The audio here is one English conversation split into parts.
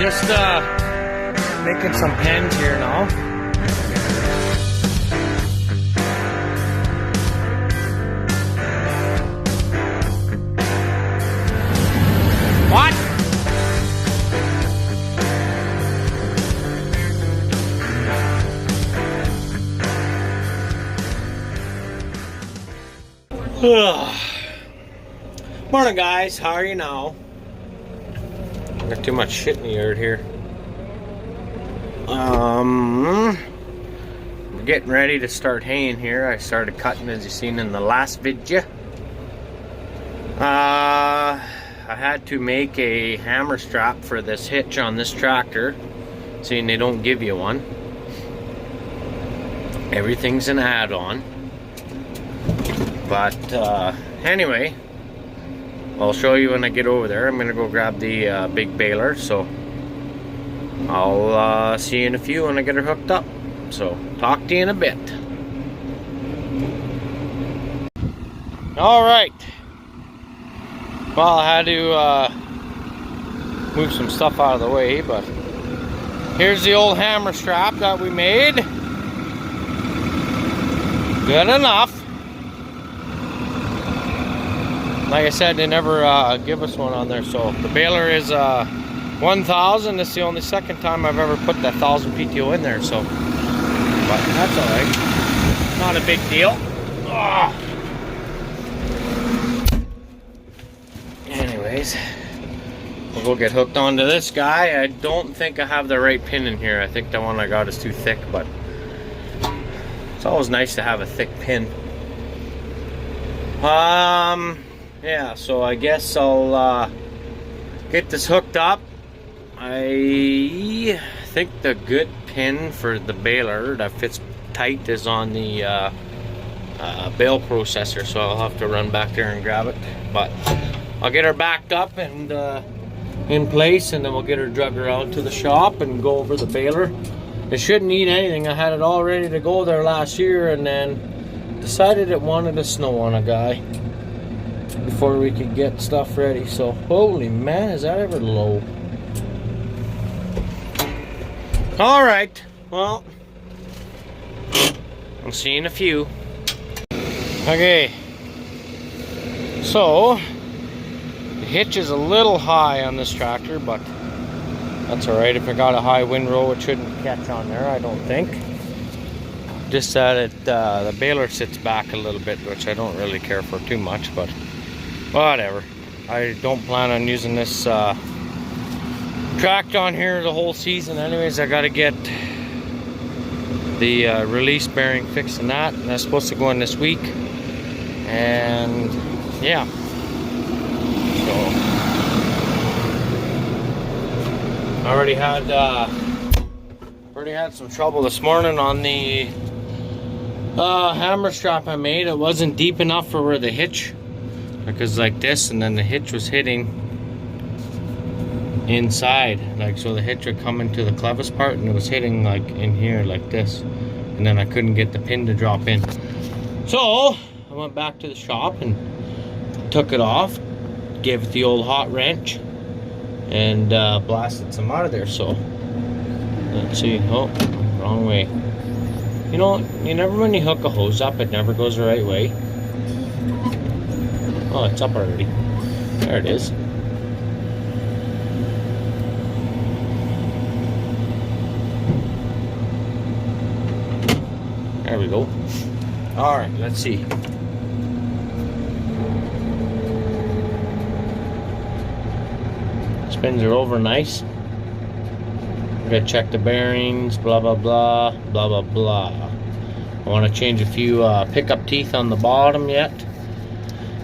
just making some pens here now. What? Morning guys, how are you now? Got too much shit in the yard here. We're getting ready to start haying here. I started cutting as you seen in the last video. I had to make a hammer strap for this hitch on this tractor, seeing they don't give you one. Everything's an add-on. But anyway, I'll show you when I get over there. I'm gonna go grab the big baler, so I'll see you in a few when I get her hooked up. So talk to you in a bit. Alright, well, I had to move some stuff out of the way, but here's the old hammer strap that we made. Good enough. Like I said, they never give us one on there, so the baler is 1,000. This is the only second time I've ever put that 1,000 PTO in there, so, but that's alright. Not a big deal. Ugh. Anyways, we'll go get hooked onto this guy. I don't think I have the right pin in here. I think the one I got is too thick, but it's always nice to have a thick pin. Yeah, so I guess I'll get this hooked up. I think the good pin for the baler that fits tight is on the bale processor, so I'll have to run back there and grab it. But I'll get her backed up and in place, and then we'll get her drug around to the shop and go over the baler. It shouldn't need anything. I had it all ready to go there last year, and then decided it wanted to snow on a guy before we could get stuff ready. So holy man, is that ever low. All right, well, I'll see you in a few. Okay, so the hitch is a little high on this tractor, but that's all right. If I got a high windrow, it shouldn't catch on there, I don't think. Just that the baler sits back a little bit, which I don't really care for too much, but whatever. I don't plan on using this track on here the whole season anyways. I gotta get the release bearing fixed in that, and that's supposed to go in this week. And yeah, so I already had some trouble this morning on the hammer strap I made. It wasn't deep enough for where the hitch, because like this, and then the hitch was hitting inside, like, so the hitch would come into the clevis part, and it was hitting like in here like this, and then I couldn't get the pin to drop in. So I went back to the shop and took it off, gave it the old hot wrench, and blasted some out of there. So let's see. Oh, wrong way. You know, you never, when you hook a hose up, it never goes the right way. Oh, it's up already. There it is. There we go. Alright, let's see. Spins are over nice. We gotta check the bearings, blah blah blah, blah blah blah. I want to change a few pickup teeth on the bottom yet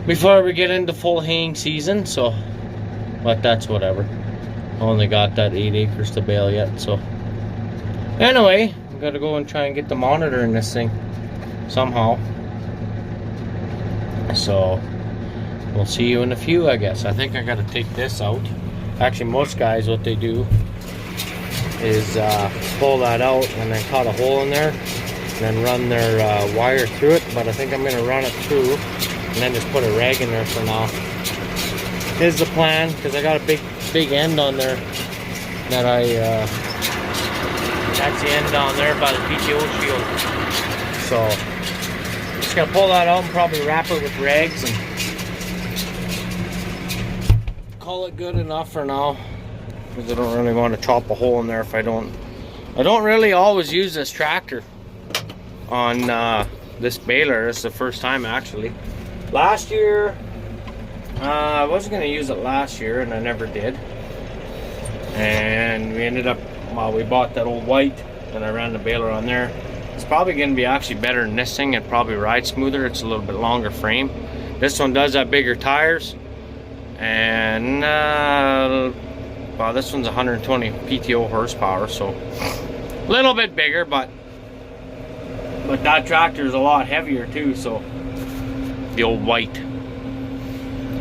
before we get into full haying season, so, but that's whatever. I only got that 8 acres to bale yet, so anyway, we gotta go and try and get the monitor in this thing somehow. So we'll see you in a few, I guess. I think I gotta take this out. Actually, most guys, what they do is pull that out and then cut a hole in there and then run their wire through it, but I think I'm gonna run it through and then just put a rag in there for now. Is the plan, because I got a big end on there that that's the end down there by the PTO shield. So just gonna pull that out and probably wrap it with rags and call it good enough for now, because I don't really want to chop a hole in there if I don't really always use this tractor on this baler. This is the first time actually. Last year I wasn't going to use it last year and I never did, and we ended up, well, we bought that old white and I ran the baler on there. It's probably going to be actually better than this thing. It probably rides smoother. It's a little bit longer frame. This one does have bigger tires, and well, this one's 120 PTO horsepower, so a little bit bigger, but that tractor is a lot heavier too, so the old white.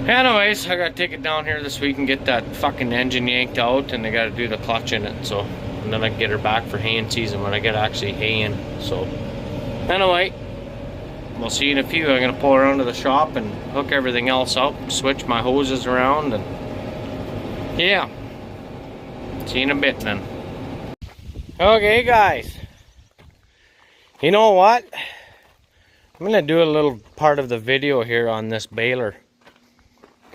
Anyways, I gotta take it down here this week and get that fucking engine yanked out, and I gotta do the clutch in it, so, and then I can get her back for haying season when I get actually haying. So anyway, we'll see you in a few. I'm gonna pull around to the shop and hook everything else up, switch my hoses around, and yeah, see you in a bit then. Okay guys, you know what? I'm gonna do a little part of the video here on this baler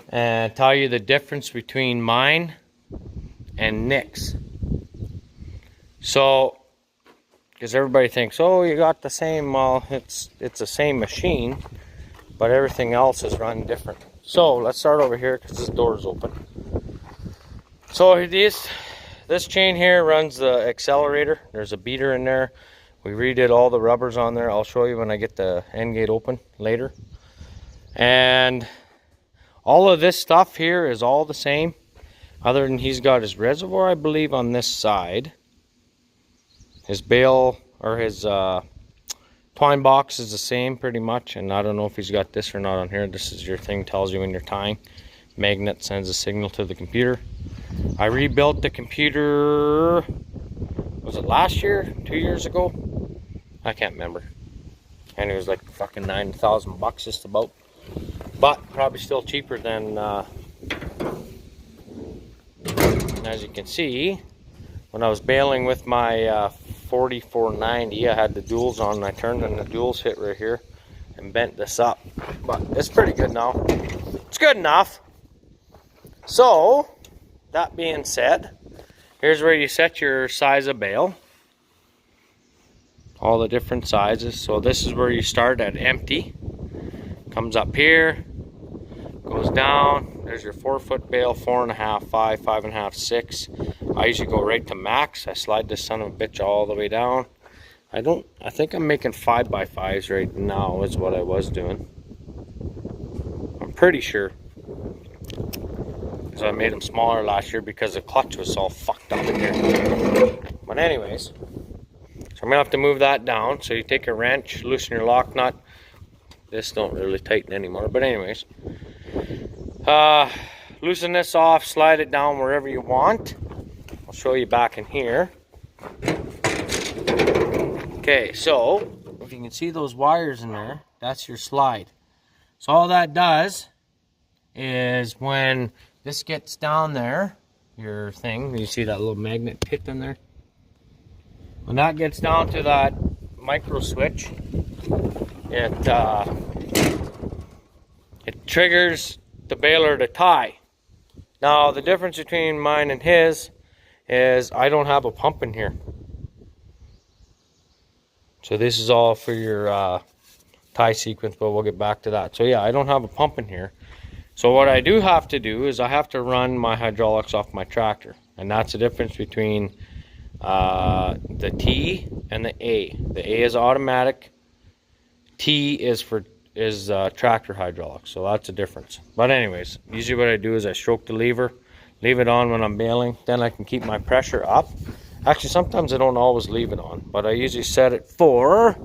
and tell you the difference between mine and Nick's. So, because everybody thinks, oh, you got the same, well, it's the same machine, but everything else is run different. So let's start over here because this door is open. So this chain here runs the accelerator. There's a beater in there. We redid all the rubbers on there. I'll show you when I get the end gate open later. And all of this stuff here is all the same, other than he's got his reservoir, I believe, on this side. His bale, or his twine box is the same pretty much, and I don't know if he's got this or not on here. This is your thing, tells you when you're tying. Magnet sends a signal to the computer. I rebuilt the computer, was it last year, 2 years ago? I can't remember. And it was like fucking 9,000 bucks just about. But probably still cheaper than, as you can see, when I was baling with my 4490, I had the duals on, and I turned and the duals hit right here and bent this up. But it's pretty good now. It's good enough. So, that being said, here's where you set your size of bale. All the different sizes. So this is where you start at empty. Comes up here, goes down. There's your 4-foot bale, 4.5, 5, 5.5, 6. I usually go right to max. I slide this son of a bitch all the way down. I think I'm making 5x5s right now is what I was doing. I'm pretty sure. So I made them smaller last year because the clutch was all fucked up in here. But anyways, so I'm gonna have to move that down. So you take a wrench, loosen your lock nut. This don't really tighten anymore, but anyways, loosen this off, slide it down wherever you want. I'll show you back in here. Okay, so if you can see those wires in there, that's your slide. So all that does is when this gets down there, your thing, you see that little magnet tip in there? When that gets down to that micro switch, it triggers the baler to tie. Now the difference between mine and his is I don't have a pump in here. So this is all for your tie sequence, but we'll get back to that. So yeah, I don't have a pump in here. So what I do have to do is I have to run my hydraulics off my tractor. And that's the difference between the T and the A. The A is automatic. T is for tractor hydraulics. So that's the difference. But anyways, usually what I do is I stroke the lever, leave it on when I'm baling. Then I can keep my pressure up. Actually, sometimes I don't always leave it on, but I usually set it for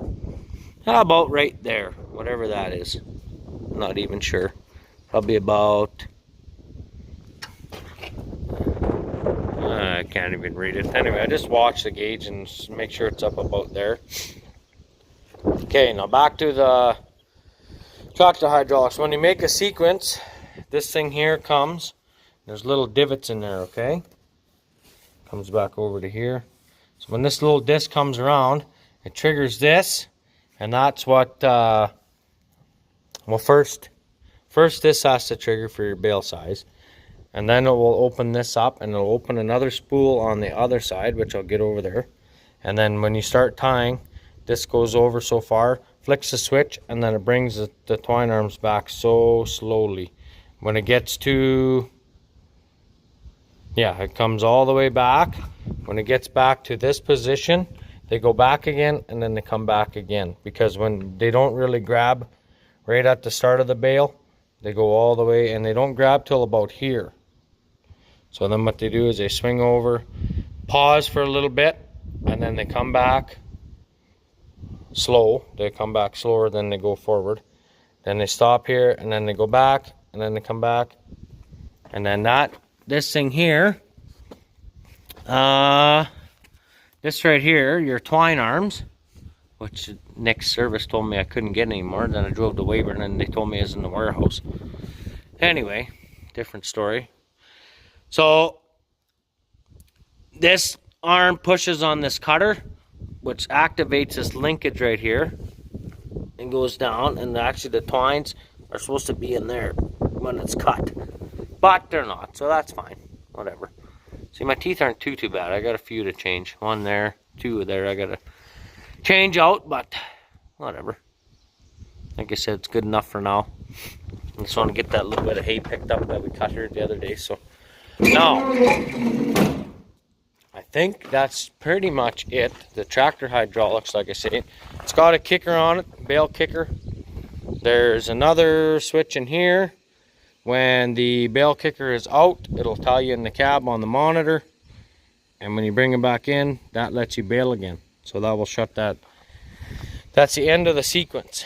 about right there, whatever that is. I'm not even sure. Probably about, I can't even read it. Anyway, I just watch the gauge and make sure it's up about there. Okay, now back to the tractor hydraulics. When you make a sequence, this thing here comes, there's little divots in there, okay? Comes back over to here. So when this little disc comes around, it triggers this, and that's what, well, first this has to trigger for your bale size, and then it will open this up, and it'll open another spool on the other side, which I'll get over there. And then when you start tying, this goes over so far, flicks the switch, and then it brings the twine arms back so slowly. When it gets to, yeah, it comes all the way back. When it gets back to this position, they go back again, and then they come back again. Because when they don't really grab right at the start of the bale, they go all the way, and they don't grab till about here. So then what they do is they swing over, pause for a little bit, and then they come back slow. They come back slower, then they go forward. Then they stop here, and then they go back, and then they come back. And then this thing here, this right here, your twine arms, which Nick's service told me I couldn't get anymore. Then I drove to Weyburn, and they told me it was in the warehouse. Anyway, different story. So this arm pushes on this cutter, which activates this linkage right here and goes down, and actually the twines are supposed to be in there when it's cut, but they're not, so that's fine, whatever. See, my teeth aren't too bad. I got a few to change, one there, two there I gotta change out, but whatever. Like I said, it's good enough for now. I just want to get that little bit of hay picked up that we cut here the other day. So now I think that's pretty much it. The tractor hydraulics, like I say, it's got a kicker on it, bale kicker. There's another switch in here. When the bale kicker is out, it'll tell you in the cab on the monitor, and when you bring it back in, that lets you bale again. So that will shut that. That's the end of the sequence.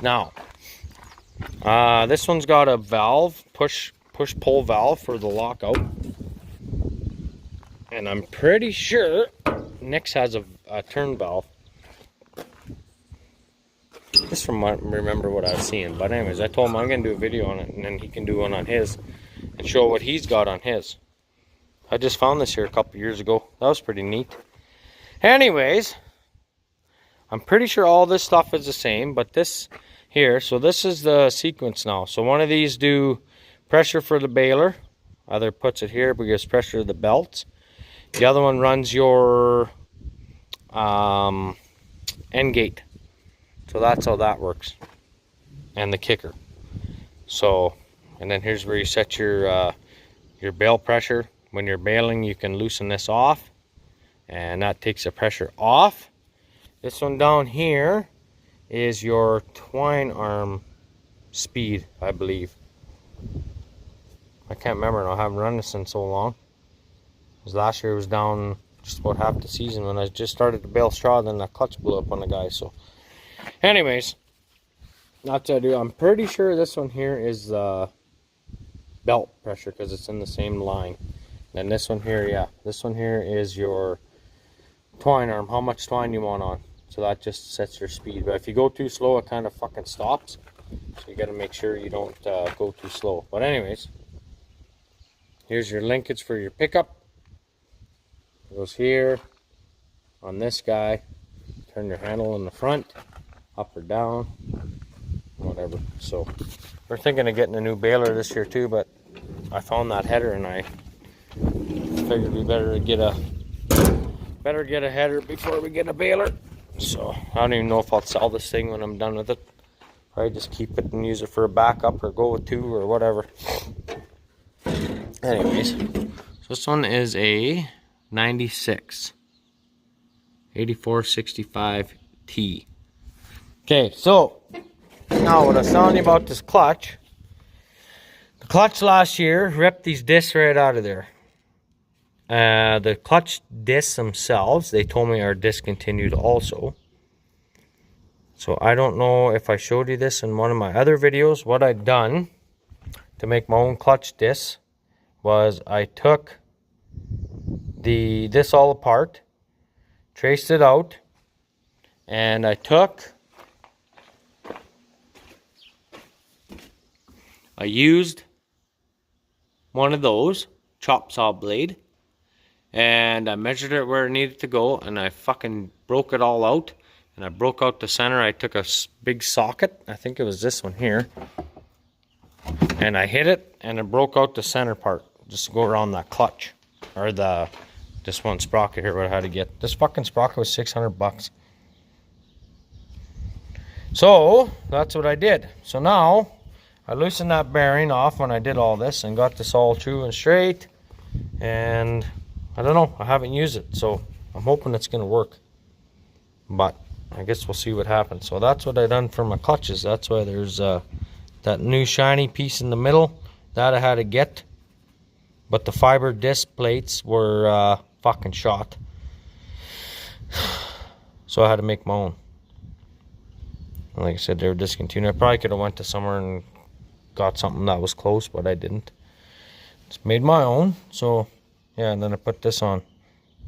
Now, this one's got a valve, push-pull valve for the lockout. And I'm pretty sure Nick's has a turn valve. Just from remember what I was seeing. But anyways, I told him I'm going to do a video on it, and then he can do one on his and show what he's got on his. I just found this here a couple years ago. That was pretty neat. Anyways, I'm pretty sure all this stuff is the same, but this here, so this is the sequence now. So one of these do pressure for the baler. Either puts it here, but gives pressure to the belts. The other one runs your end gate. So that's how that works. And the kicker. So, and then here's where you set your bale pressure. When you're baling, you can loosen this off, and that takes the pressure off. This one down here is your twine arm speed, I believe. I can't remember now. I haven't run this in so long. Because last year it was down just about half the season when I just started to bale straw, then that clutch blew up on the guy. So, anyways, not to do. I'm pretty sure this one here is belt pressure because it's in the same line. And this one here, yeah, this one here is your twine arm, how much twine you want on. So that just sets your speed. But if you go too slow, it kind of fucking stops. So you got to make sure you don't go too slow. But anyways, here's your linkage for your pickup. It goes here on this guy. Turn your handle in the front, up or down, whatever. So we're thinking of getting a new baler this year too, but I found that header and I figured we better get a header before we get a baler. So I don't even know if I'll sell this thing when I'm done with it. Probably just keep it and use it for a backup or go with two or whatever. Anyways, so this one is a 96 8465T. Okay, so now what I was telling you about this clutch. The clutch last year ripped these discs right out of there. The clutch discs themselves, they told me, are discontinued also. So I don't know if I showed you this in one of my other videos. What I'd done to make my own clutch discs was I took this all apart, traced it out, and I used one of those chop saw blade and I measured it where it needed to go, and I fucking broke it all out, and I broke out the center. I took a big socket, I think it was this one here, and I hit it, and it broke out the center part, just to go around that clutch, or this one sprocket here, what I had to get. This fucking sprocket was 600 bucks. So, that's what I did. So now, I loosened that bearing off when I did all this, and got this all true and straight, and I don't know, I haven't used it, so I'm hoping it's gonna work, but I guess we'll see what happens. So that's what I done for my clutches. That's why there's that new shiny piece in the middle that I had to get, but the fiber disc plates were fucking shot, so I had to make my own. And like I said, they were discontinued. I probably could have went to somewhere and got something that was close, but I didn't. Just made my own. So yeah, and then I put this on.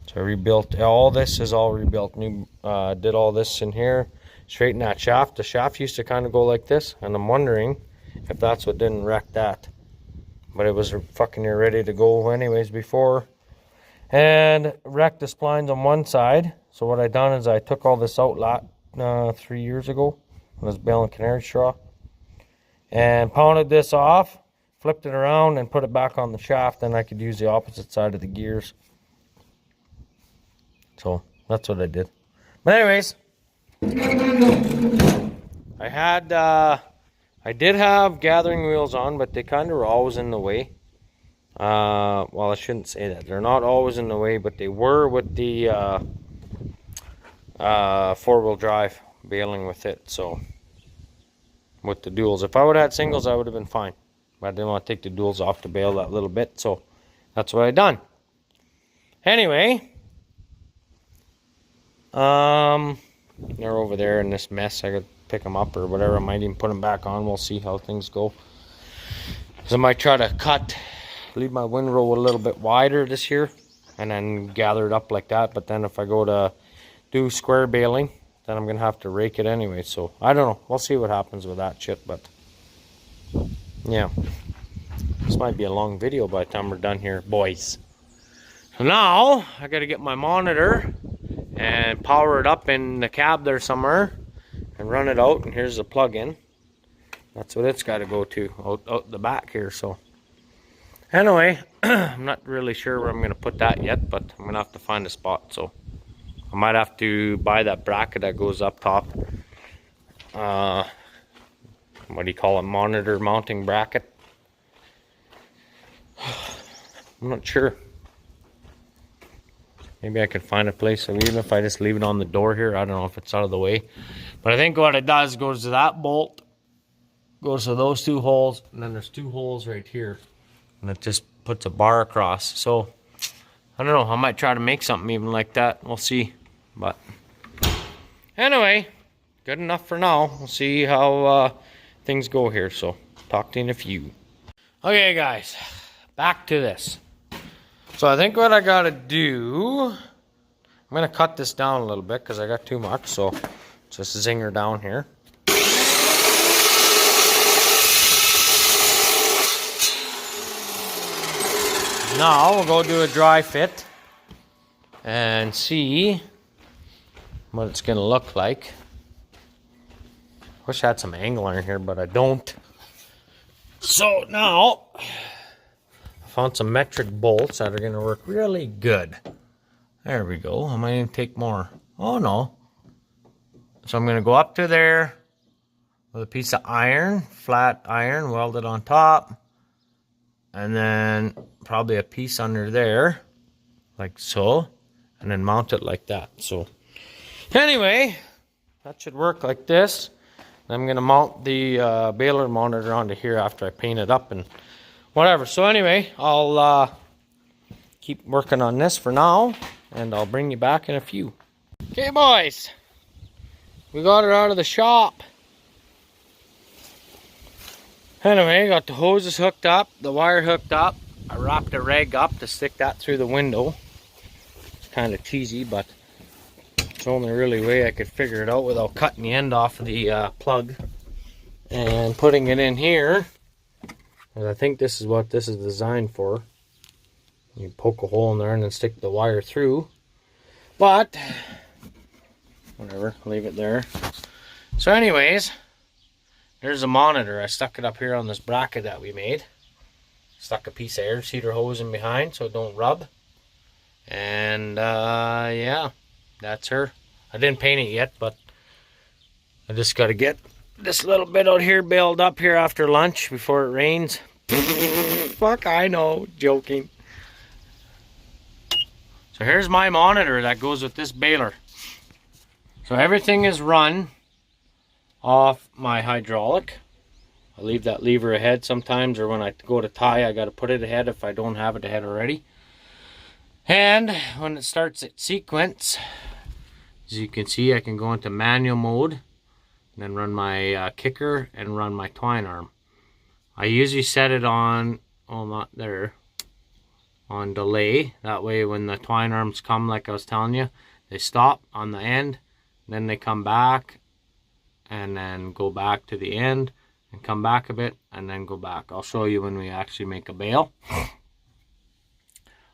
So I rebuilt, all this is all rebuilt. New, did all this in here, straighten that shaft. The shaft used to kind of go like this, and I'm wondering if that's what didn't wreck that. But it was fucking near ready to go anyways before. And wrecked the splines on one side. So what I done is I took all this out 3 years ago when I was baling canary straw, and pounded this off, flipped it around, and put it back on the shaft. Then I could use the opposite side of the gears. So that's what I did. But anyways, I did have gathering wheels on, but they kind of were always in the way. Well, I shouldn't say that. They're not always in the way, but they were with the four-wheel drive baling with it. So with the duals, if I would have had singles, I would have been fine, but I didn't want to take the duals off to bale that little bit, so that's what I done. Anyway, they're over there in this mess. I could pick them up or whatever. I might even put them back on. We'll see how things go. So I might try to leave my windrow a little bit wider this year, and then gather it up like that. But then if I go to do square baling, then I'm gonna have to rake it anyway. So I don't know. We'll see what happens with that shit. But yeah, this might be a long video by the time we're done here, boys. So now I gotta get my monitor and power it up in the cab there somewhere and run it out. And here's the plug-in. That's what it's got to go to, out the back here. So anyway, I'm not really sure where I'm going to put that yet, but I'm going to have to find a spot. So I might have to buy that bracket that goes up top. What do you call it? Monitor mounting bracket. I'm not sure. Maybe I could find a place. So even if I just leave it on the door here, I don't know if it's out of the way. But I think what it does goes to that bolt, goes to those two holes, and then there's two holes right here. And it just puts a bar across. So I don't know. I might try to make something even like that. We'll see. But anyway, good enough for now. We'll see how things go here. So talk to you in a few. Okay, guys, back to this. So I think what I gotta do, I'm gonna cut this down a little bit because I got too much. So just zinger down here. Now we'll go do a dry fit and see what it's gonna look like. Wish I had some angle in here, but I don't. So now I found some metric bolts that are gonna work really good. There we go. I might even take more. Oh no. So I'm gonna go up to there with a piece of iron, flat iron, welded on top, and then probably a piece under there, like so, and then mount it like that. So anyway, that should work like this. I'm gonna mount the baler monitor onto here after I paint it up and whatever. So anyway, I'll keep working on this for now, and I'll bring you back in a few. Okay, boys, we got it out of the shop. Anyway, got the hoses hooked up, the wire hooked up. I wrapped a rag up to stick that through the window. It's kind of cheesy, but it's the only really way I could figure it out without cutting the end off of the plug and putting it in here. And I think this is what this is designed for. You poke a hole in there and then stick the wire through. But whatever, leave it there. So anyways, there's a monitor. I stuck it up here on this bracket that we made. Stuck a piece of air cedar hose in behind so it don't rub. And yeah, that's her. I didn't paint it yet, but I just got to get this little bit out here baled up here after lunch before it rains. Fuck, I know, joking. So here's my monitor that goes with this baler. So everything is run off my hydraulic. I leave that lever ahead sometimes, or when I go to tie, I got to put it ahead if I don't have it ahead already. And when it starts its sequence, as you can see, I can go into manual mode and then run my kicker and run my twine arm. I usually set it on, oh, not there, on delay. That way when the twine arms come, like I was telling you, they stop on the end, then they come back and then go back to the end and come back a bit and then go back. I'll show you when we actually make a bale.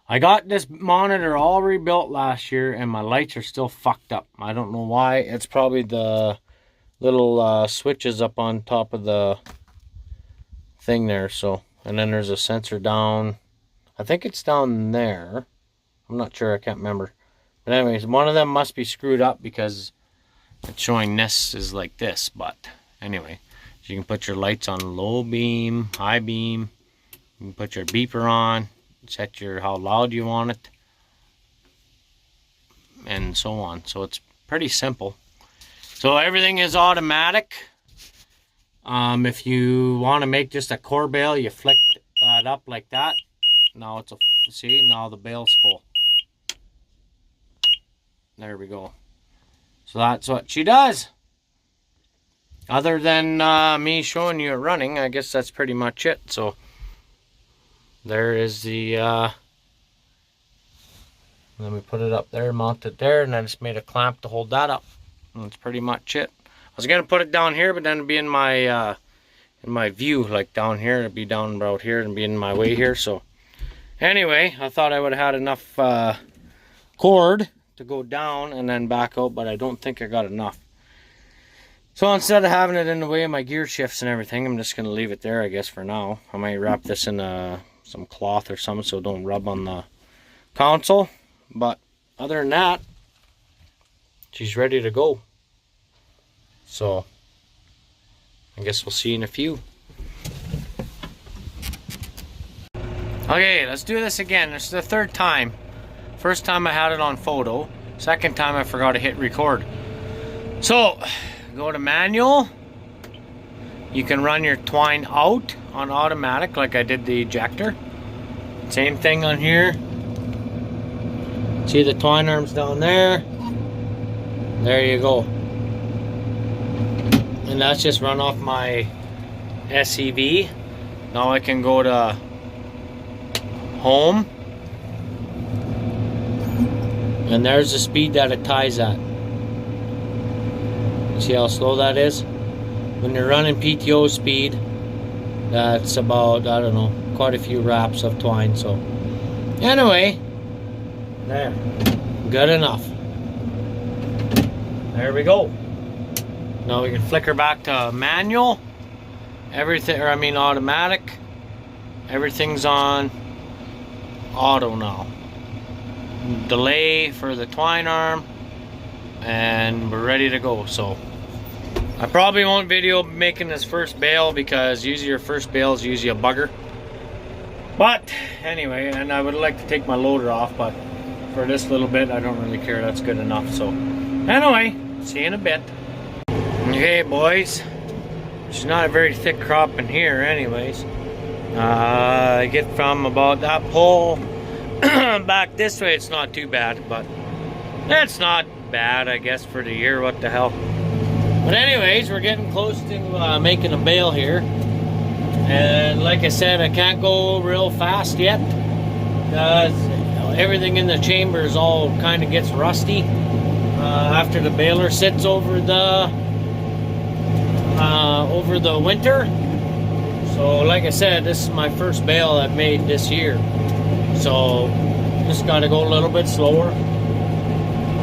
I got this monitor all rebuilt last year and my lights are still fucked up. I don't know why. It's probably the little switches up on top of the thing there. So, and then there's a sensor down, I think it's down there. I'm not sure, I can't remember. But anyways, one of them must be screwed up because it's showing this is like this. But anyway, so you can put your lights on low beam, high beam. You can put your beeper on, set your how loud you want it, and so on. So it's pretty simple. So everything is automatic. If you want to make just a core bale, you flick that up like that. Now it's a, see, now the bale's full. There we go. So that's what she does. Other than me showing you it running, I guess that's pretty much it. So there is the, let me put it up there, mount it there, and I just made a clamp to hold that up. And that's pretty much it. I was gonna put it down here, but then it'd be in my view, like down here. It'd be down about here and be in my way here. So anyway, I thought I would have had enough cord to go down and then back out, but I don't think I got enough. So instead of having it in the way of my gear shifts and everything, I'm just gonna leave it there, I guess, for now. I might wrap this in some cloth or something so it don't rub on the console. But other than that, she's ready to go. So I guess we'll see you in a few. Okay, let's do this again. This is the third time. First time I had it on photo. Second time I forgot to hit record. So go to manual. You can run your twine out on automatic like I did the ejector. Same thing on here. See the twine arms down there? There you go. And that's just run off my SCV. Now I can go to home. And there's the speed that it ties at. See how slow that is? When you're running PTO speed, that's about, I don't know, quite a few wraps of twine. So anyway, there, good enough. There we go. Now we can flicker back to manual. Everything, or I mean automatic. Everything's on auto now. Delay for the twine arm, and we're ready to go. So I probably won't video making this first bale because usually your first bale is usually a bugger. But anyway, and I would like to take my loader off, but for this little bit I don't really care. That's good enough. So anyway, see you in a bit. Okay boys, it's not a very thick crop in here anyways. I get from about that pole back this way, it's not too bad, but it's not bad I guess for the year, what the hell. But anyways, we're getting close to making a bale here. And like I said, I can't go real fast yet because everything in the chambers all kind of gets rusty after the baler sits over the winter. So like I said, this is my first bale I've made this year. So just got to go a little bit slower,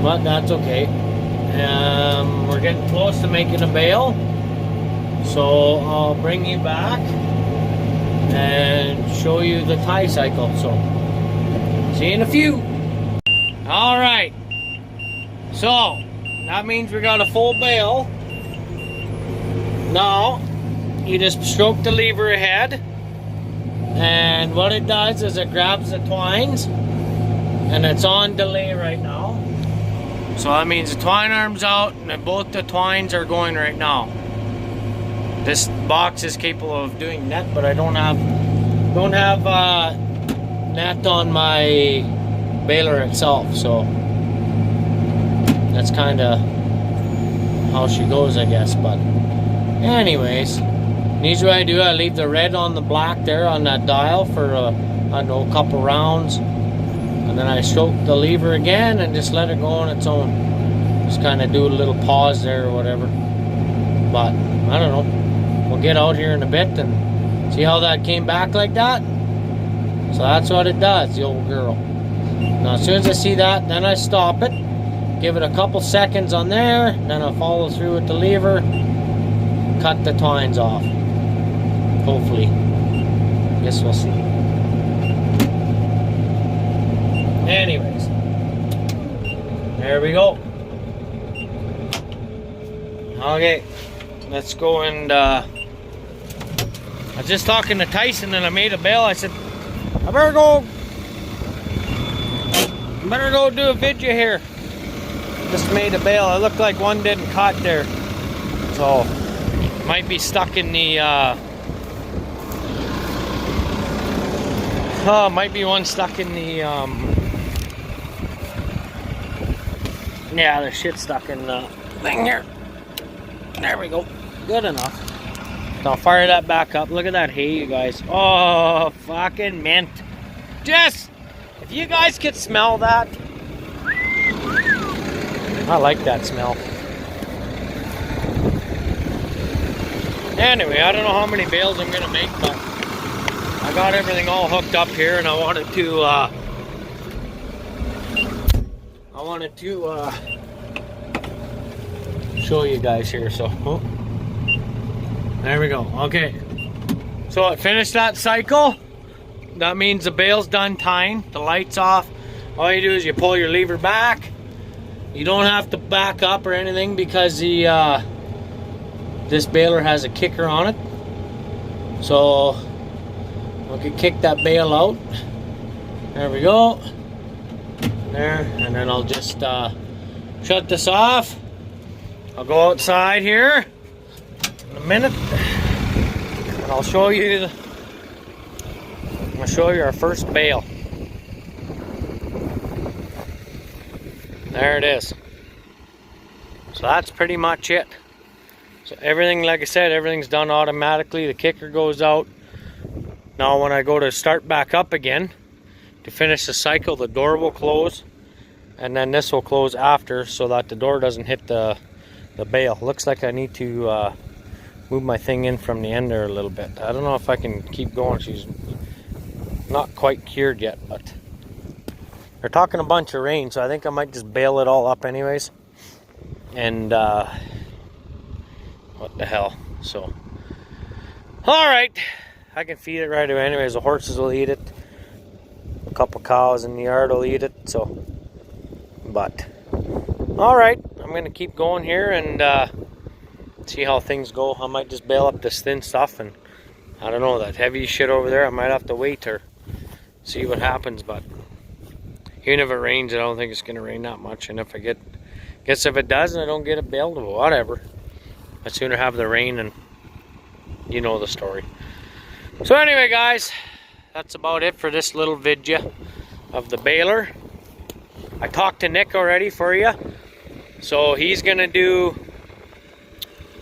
but that's okay. We're getting close to making a bale, so I'll bring you back and show you the tie cycle. So see you in a few. All right, so that means we got a full bale. Now you just stroke the lever ahead, and what it does is it grabs the twines, and it's on delay right now. So that means the twine arm's out and both the twines are going right now. This box is capable of doing net, but I don't have net on my baler itself, so that's kind of how she goes, I guess. But anyways, usually I do, I leave the red on the black there on that dial for I don't know, a couple rounds, and then I stroke the lever again and just let it go on its own. Just kind of do a little pause there or whatever. But I don't know, we'll get out here in a bit and see how that came back like that. So that's what it does, the old girl. Now as soon as I see that, then I stop it, give it a couple seconds on there, then I follow through with the lever, cut the twines off. Hopefully. Guess we'll see. Anyways, there we go. Okay, let's go and I was just talking to Tyson and I made a bale. I said, I better go do a video here. Just made a bale. It looked like one didn't cut there, so might be stuck in the might be one stuck in the yeah, there's shit stuck in the thing here. There we go. Good enough. So I'll fire that back up. Look at that hay, you guys. Oh, fucking mint. Just, if you guys could smell that. I like that smell. Anyway, I don't know how many bales I'm gonna make, but I got everything all hooked up here, and I wanted to show you guys here. So there we go. Okay, so it finished that cycle. That means the bale's done tying. The light's off. All you do is you pull your lever back. You don't have to back up or anything because the this baler has a kicker on it, so we can kick that bale out. There we go. There, and then I'll just shut this off. I'll go outside here in a minute, and I'll show you our first bale. There it is. So that's pretty much it. So everything, like I said, everything's done automatically. The kicker goes out. Now when I go to start back up again to finish the cycle, the door will close, and then this will close after so that the door doesn't hit the bale. Looks like I need to move my thing in from the end there a little bit. I don't know if I can keep going. She's not quite cured yet, but they're talking a bunch of rain, so I think I might just bale it all up anyways. And what the hell. So alright, I can feed it right away anyways. The horses will eat it, a couple cows in the yard will eat it. So but alright, I'm gonna keep going here and see how things go. I might just bale up this thin stuff, and I don't know, that heavy shit over there I might have to wait or see what happens. But even if it rains, I don't think it's gonna rain that much, and if I guess if it does and I don't get it baled, whatever. I'd sooner have the rain, and you know the story. So anyway guys, that's about it for this little video of the baler. I talked to Nick already for you, so he's gonna do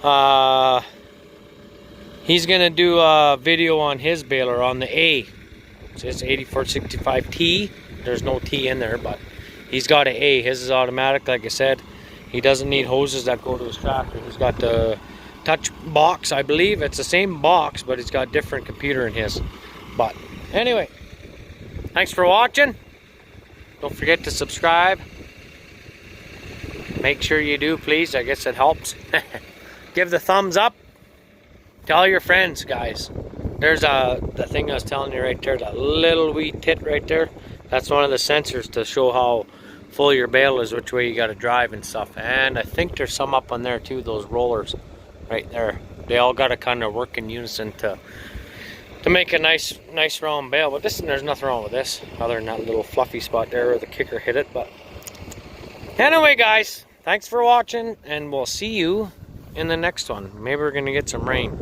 a video on his baler on the A. It says 8465T. There's no T in there, but he's got an A. His is automatic, like I said. He doesn't need hoses that go to his tractor. He's got the touch box, I believe. It's the same box, but it's got different computer in his. But anyway, Thanks for watching. Don't forget to subscribe. Make sure you do, please. I guess it helps. Give the thumbs up. Tell your friends, guys. There's the thing I was telling you right there, that little wee tit right there. That's one of the sensors to show how full your bale is, which way you got to drive and stuff. And I think there's some up on there too, those rollers right there. They all got to kind of work in unison to make a nice round bale. But there's nothing wrong with this, other than that little fluffy spot there where the kicker hit it. But anyway, guys, thanks for watching, and we'll see you in the next one. Maybe we're gonna get some rain.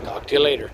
Talk to you later.